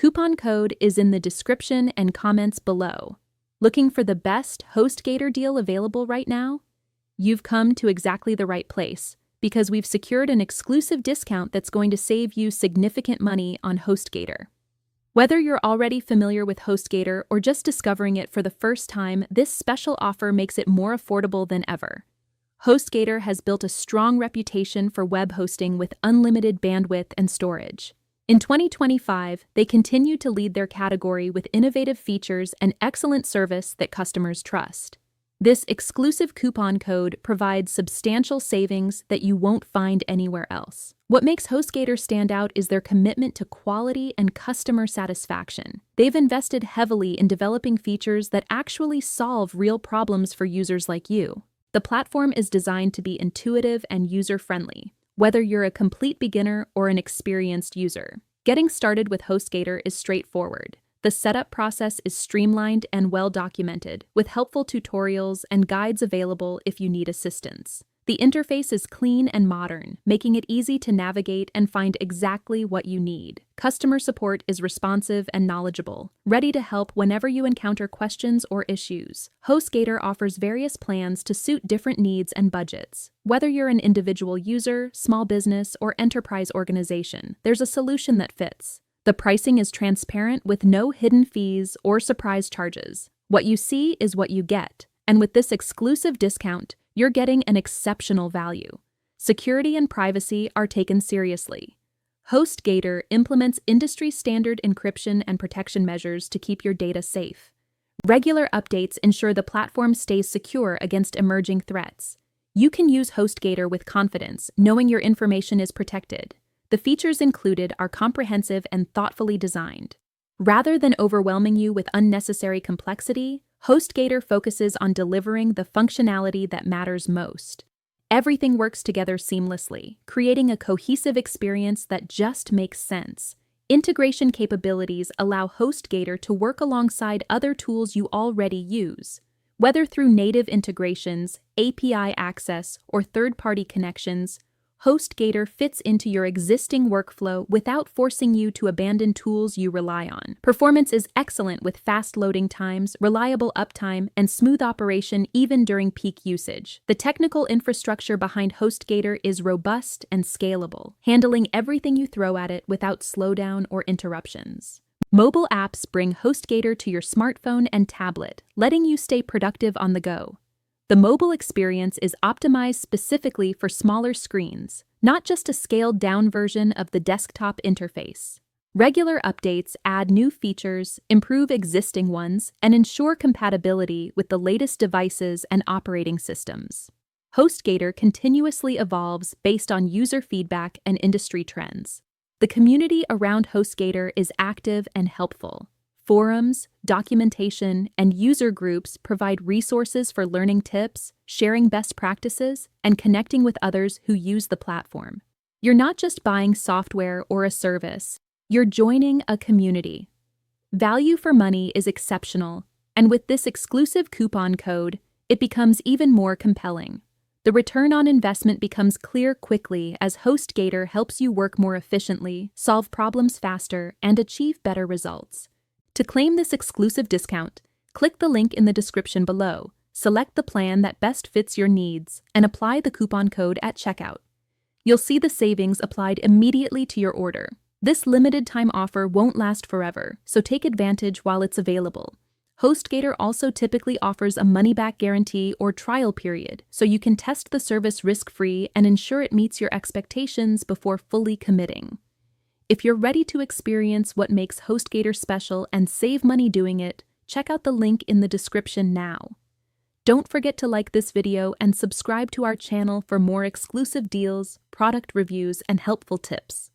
Coupon code is in the description and comments below. Looking for the best HostGator deal available right now? You've come to exactly the right place, because we've secured an exclusive discount that's going to save you significant money on HostGator. Whether you're already familiar with HostGator or just discovering it for the first time, this special offer makes it more affordable than ever. HostGator has built a strong reputation for web hosting with unlimited bandwidth and storage. In 2025, they continue to lead their category with innovative features and excellent service that customers trust. This exclusive coupon code provides substantial savings that you won't find anywhere else. What makes HostGator stand out is their commitment to quality and customer satisfaction. They've invested heavily in developing features that actually solve real problems for users like you. The platform is designed to be intuitive and user-friendly, whether you're a complete beginner or an experienced user. Getting started with HostGator is straightforward. The setup process is streamlined and well-documented, with helpful tutorials and guides available if you need assistance. The interface is clean and modern, making it easy to navigate and find exactly what you need. Customer support is responsive and knowledgeable, ready to help whenever you encounter questions or issues. HostGator offers various plans to suit different needs and budgets. Whether you're an individual user, small business, or enterprise organization, there's a solution that fits. The pricing is transparent with no hidden fees or surprise charges. What you see is what you get, and with this exclusive discount, you're getting an exceptional value. Security and privacy are taken seriously. HostGator implements industry-standard encryption and protection measures to keep your data safe. Regular updates ensure the platform stays secure against emerging threats. You can use HostGator with confidence, knowing your information is protected. The features included are comprehensive and thoughtfully designed. Rather than overwhelming you with unnecessary complexity, HostGator focuses on delivering the functionality that matters most. Everything works together seamlessly, creating a cohesive experience that just makes sense. Integration capabilities allow HostGator to work alongside other tools you already use. Whether through native integrations, API access, or third-party connections, HostGator fits into your existing workflow without forcing you to abandon tools you rely on. Performance is excellent with fast loading times, reliable uptime, and smooth operation even during peak usage. The technical infrastructure behind HostGator is robust and scalable, handling everything you throw at it without slowdown or interruptions. Mobile apps bring HostGator to your smartphone and tablet, letting you stay productive on the go. The mobile experience is optimized specifically for smaller screens, not just a scaled-down version of the desktop interface. Regular updates add new features, improve existing ones, and ensure compatibility with the latest devices and operating systems. HostGator continuously evolves based on user feedback and industry trends. The community around HostGator is active and helpful. Forums, documentation, and user groups provide resources for learning tips, sharing best practices, and connecting with others who use the platform. You're not just buying software or a service, you're joining a community. Value for money is exceptional, and with this exclusive coupon code, it becomes even more compelling. The return on investment becomes clear quickly as HostGator helps you work more efficiently, solve problems faster, and achieve better results. To claim this exclusive discount, click the link in the description below, select the plan that best fits your needs, and apply the coupon code at checkout. You'll see the savings applied immediately to your order. This limited-time offer won't last forever, so take advantage while it's available. HostGator also typically offers a money-back guarantee or trial period, so you can test the service risk-free and ensure it meets your expectations before fully committing. If you're ready to experience what makes HostGator special and save money doing it, check out the link in the description now. Don't forget to like this video and subscribe to our channel for more exclusive deals, product reviews, and helpful tips.